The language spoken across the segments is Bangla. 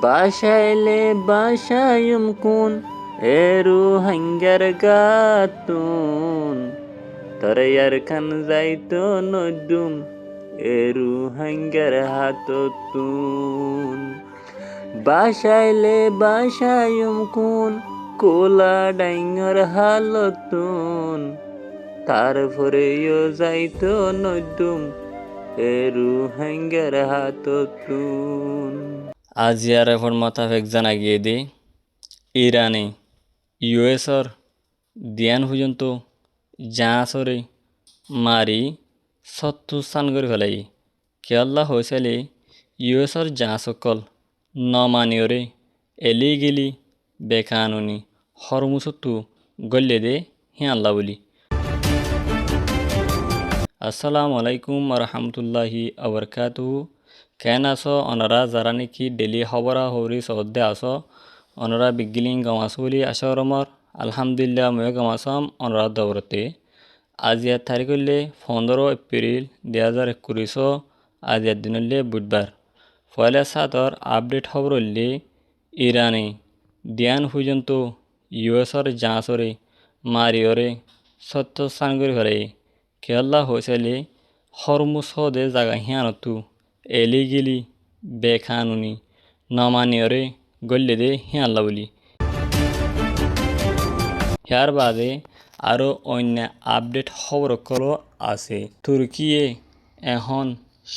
বাসাইলে বাসায়ুম কুন eru hangar gatun tarayar kan zaito nodum eru hangar hatotun বাসাইলে বাসায়ুম কুন কোলা ডাইঙর হালতুন তারপরেও যাইতো নদুম eru hangar hatotun আজিয়ার এখন মোতাবেক জানা গিয়ে দি ইরানে ইউএসর দিয়ান পর্যন্ত জাঁচরে মারি সত্তু স্থান করে ফেলাই কেয়াল্লা হয়েছিলে ইউএসর জাঁচকল নমানিয়রে এলি গেলি বেকানুনি হরমুসত্তু গল্লে দে হিয়াল্লা বলি। আসসালামু আলাইকুম রহমতুল্লাহি আবরকাতুহু। কেন আসো অনারা যারা নাকি ডেলি খবরা হরি সহদে আসো অনারা বিগিলিং গামাসো বলি আশা রমর আলহামদুলিল্লাহ ময় গামাসাম অনারা দৌড়তে আজিয়ার তারিখ হলে 15 এপ্রিল 2021 আজিয়ার দিন হলে বুধবার পয়লা সাতর আপডেট খবর হলে ইরানে দিয়ান পর্যন্ত ইউএসর জাঁচরে মারিয়রে সত্য স্থান করে ফেলে কেয়াল্লা হয়েছিলে হরমুস হদে জাগা হিয়ানতু এলি গিলি বেখানুনি নমানিয়রে গল্লে দে হিয়াল্লা বলি। ইয়ার বাদে আরও অন্য আপডেট খবরকল আছে। তুর্কিয়ে এখন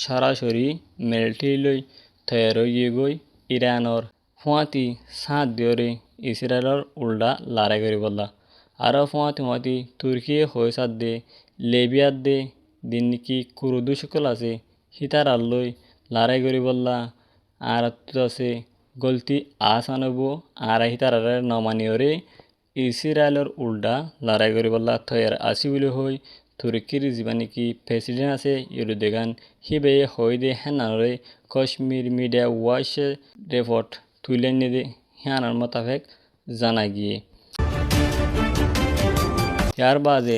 সরাসরি মিলিটারি লৈ তৈয়ার হয়ে গৈ ইরানের ফুয়াতি সাত দিয়রে ইসরায়েলের উল্টা লড়াই করে বললা আরও ফুয়াতি তুর্কিয়ে হয়ে সাত দে লেবিয়ার দে দিন নাকি কুরুদু সকল আছে হিতার আল্লই লড়াই করে বললা আর আছে গলতি আসানব আর হিতার নমানিয়রে ইসরায়েলের উল্টা লড়াই করে বললা তৈয়ার আসি বলে হই তুর্কির যিবা নাকি প্রেসিডেন্ট আছে ইউরো দেগান হিবে হয়ে দে হেনারে কাশ্মীর মিডিয়া ওয়াইসে রিপোর্ট তুলে নিয়ে দে হিয়ানার মোতাবেক জানা গিয়ে ইয়ার বাদে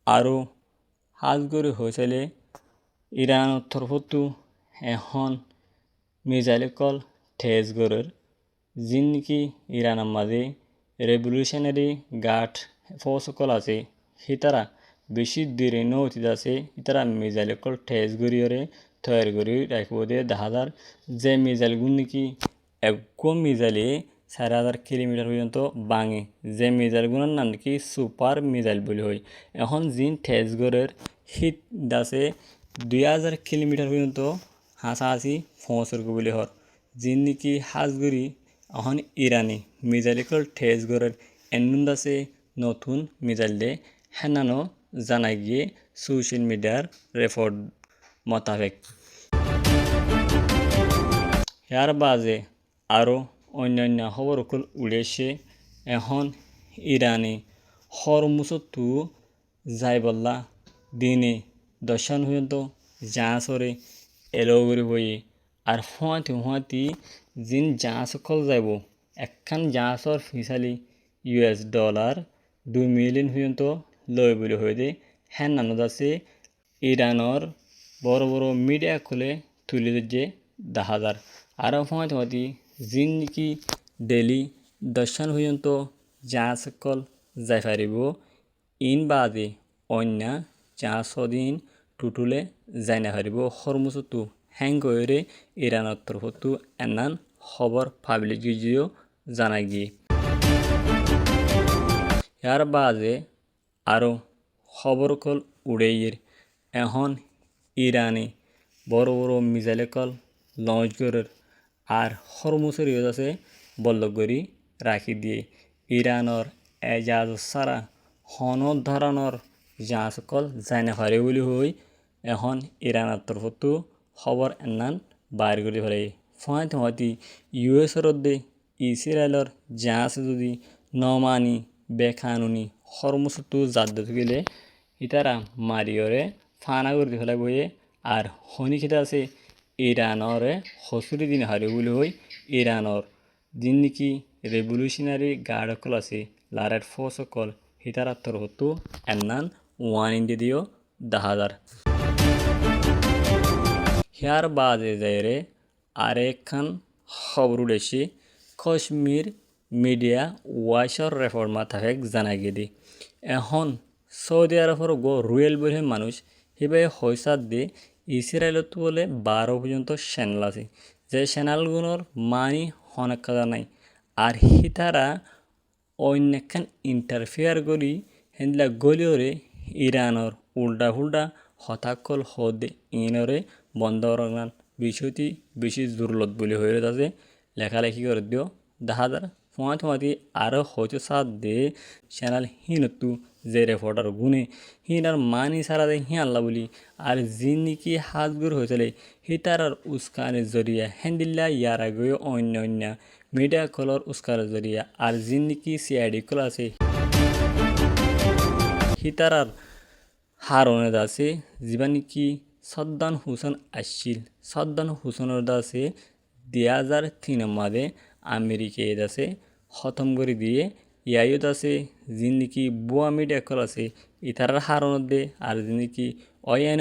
আরও হাজগরি হয়েছিলে ইরানের তরফতো এখন মিসাইল কল তেজগরের যিন নাকি ইরানের মাঝে রেভলিউশনারি গার্ড ফৌসকল আছে সিতারা বেশি দূরে নৌতিত আছে ইতারা মিসাইল কল তেজগরিয়রে তৈরি করে রাখবো দে 10,000 যে মিসাইলগুলো নাকি একগো মিসাইলে 4,000 কিলোমিটার পর্যন্ত বাঙে যে মিসাইলগুলোর নাম নাকি সুপার মিসাইল বলে হয়। এখন জিন তেজগরের হিট আছে 2,000 কিলোমিটার পর্যন্ত হাসাহাসি পৌঁছরগো বলে হর যিন নাকি হাজগরি এখন ইরানি মিসাইল কল তেজগরের এন্নুন আছে নতুন মিসাইল দে হেনানো জানা গিয়ে সোশ্যাল মিডিয়ার রেপোর্ট মোতাবেক। ইয়ার বাজে আরও অন্যান্য খবরকল উড়েছে এখন ইরানি হরমুসত্তু যাই বললা দিনে দশান পর্যন্ত জাঁচরে এলোগরি বই আর ফুয়াতি যিন জাঁচকল যাইব একখান জাঁচর ফিসালি $US 2 মিলিয়ন পর্যন্ত লয় বলে হয়ে দে হ্যান নানত আছে ইরানের বড় বড় মিডিয়া খুলে তুলে যে 10,000 আরও ফুয়াতি যিন নাকি ডেলি দশান পর্যন্ত জাঁচকল যাই পারিব ইন বাদে অন্য 400 দিন টুটুলে যাই না পারিব হরমুসত্তু হ্যাঙ্গরে ইরানের তরফতো এনান খবর পাবলিক গিয়েও জানা গিয়ে ইয়ার বাদে আরও খবর কল উড়েইয়ের এখন ইরানে বড় বড় মিসাইল কল লঞ্চ করার আর হরমুসের আছে বল্লগরি রাখি দিয়ে ইরানের এজাজ সারা হন ধরনের জাহাজ কল যাই না পারে বলে হই এখন ইরানের তরফতো খবর এনান বাইর করে ফেলে ফুয়াতি ইউএসের দে ইসরায়েলের জাহাজ যদি নমানি বেখানুনি হরমুসত্তু জাদ্দ গেলে ইতারা মারিয়রে ফানা করে ফেলে বইয়ে আর হনি খেতে আছে ইরানরে হসুরি দিন হারে বলে হই ইরানর যিন নাকি রেভলিউশনারি গার্ড সকল আছে লারের ফোর্স সকল হিতার তরফতো এনান ওয়ান ইন্ডিয়া দিও 10,000 হিয়ার বাজে যায়রে আরেকখান খবর উঠেছে কাশ্মীর মিডিয়া ওয়াশর রেফর্মা তাকে জানাই গেদি এখন সৌদি আরবের রুয়েল বলে মানুষ সেভাবে হইসাদ দিয়ে ইসরায়েলত বলে 12 পর্যন্ত চ্যানেল আছে যে চ্যানেলগুলোর মানি অনেক কাজা নাই আর হিতারা অন্যখান ইন্টারফেয়ার করি হেনলা গলিওরে ইরানর উল্টা ফুল্টা হতাকল হদে ইনরে বন্ধ রাখান বিষয়টি বেশি দুর্লভ বলে হয়ে আছে লেখালেখি করে দিও দেখা যার ফোঁয়াতি আরও হয়তো সাথ দে চ্যানেল হিনতু যে রেপোর্টার গুনে হিনার মানি সারা দে হি আল্লাহ বলি আর জিনিকি হাজগুর হয়েছিল হিতার উস্কানের জরিয়া হেন্দিল্লা ইয়ার আগে অন্য অন্য মিডিয়া কলর উস্কার জরিয়া আর জিনিকি সিআইডি কল আছে হিতারার হারনে দাসে জীবানিকি সদ্দান হুসেন আসছিল সদ্দান হুসেনের দাসে 2003 মাদে আমেরিকায় দাসে খতম করে দিয়ে ইয়াইও দাসে জিন্দিকি বুয়া মিডিয়া কল আছে ইতারার হারনত দে আর জিন্দিকি অয়ান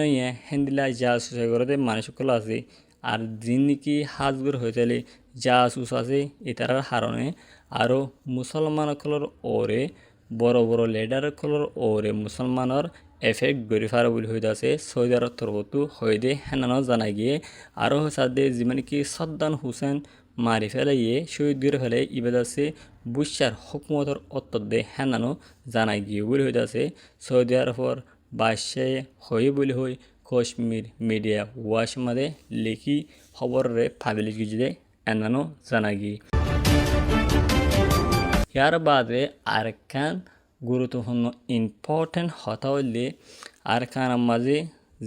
হেন্দিলা জাসুস করে মানুষ কল আছে আর জিন্দিকি হাজগুর হয়েছে জাসুস আছে ইতারার হারণে আরও মুসলমান কলর ওরে বড় বড় লিডার কলর ওরে মুসলমানের এফেক্ট গড়ি ফারা বলে হয়ে আছে সৌদি আরব তরফতো হয়ে দে হেনানো জানা গিয়ে আরও সাদে যেমন কি সদ্দান হুসেন মারি ফেলাইয়ে শহীদ করে ফেলে ইবাদ আছে বুসার হুকুমতর অত্তর দে হেনানো জানা গিয়ে বলে হয়ে আছে সৌদি আরবর বাদশাহ হয়ে বলে হই কাশ্মীর মিডিয়া ওয়াশ মাদে লিখি খবরে ফাবিলি গিয়ে এনানো জানা গিয়ে ইয়ার বাদে আরেকখান গুরুত্বপূর্ণ ইম্পর্টেন্ট কথা হইলে আরেকখানের মাঝে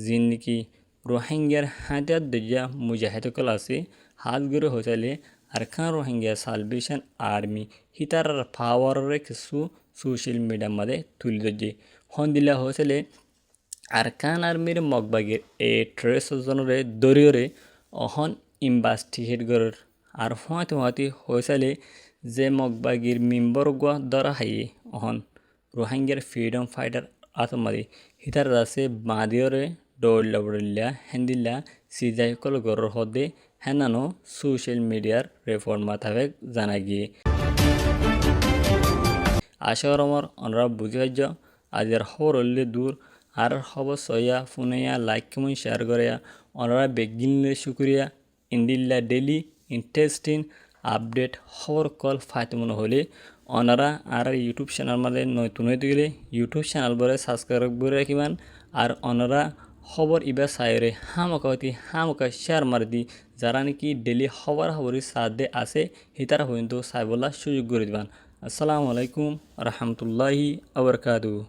জিন্দিকি রোহিঙ্গার হাতিয়ার দরিয়া মুজাহিদকল আছে হাত গড়ে হইলে আরেকখান রোহিঙ্গা সালভেশন আর্মি হিতার পাওয়ারে কিছু সোশ্যাল মিডিয়ার মাঝে তুলে ধরছে হন্দিলা হয়েছিল আরকান আর্মির মগবাগের এই 13 জনরে দরিয়রে অহন ইনভেস্টিগেট গড়ের আর হওয়াতে হয়েছিল যে মগবাগির মেম্বর দ্বারা হাইয়ে অহন রোহিঙ্গার ফ্রিডম ফাইটার আতমাদি হিতার আছে বাঁদিয়রে দৌড়লা হেন্দিল্লা সিজাইকল গড়র হদে হেনানো সোশ্যাল মিডিয়ার রেফর্মা থাকে জানা গিয়ে আশা আমার অনরা বুঝে পাইজ আজের খবর হলে দূর আর খবর সইয়া ফোনাইয়া লাইক কেমন শেয়ার করিয়া অনরা বেগিনলে শুক্রিয়া ইন্দিল্লা ডেলি ইন্টারেস্টিং আপডেট খবর কল ফাইতে মনে হলে অনারা আর ইউটিউব চ্যানেল মাঝে নতুন হইতে গেলে ইউটিউব চ্যানেল বলে সাবস্ক্রাইব করে রাখিবান আর অনারা খবর ইবা সাইরে হামকা শেয়ার মারি দি যারা নাকি ডেলি খবরই সাথে আছে হিতারা পর্যন্ত সাইবলা সুযোগ করে দিবান আসসালামু আলাইকুম রহমতুল্লাহি আবরকাতু।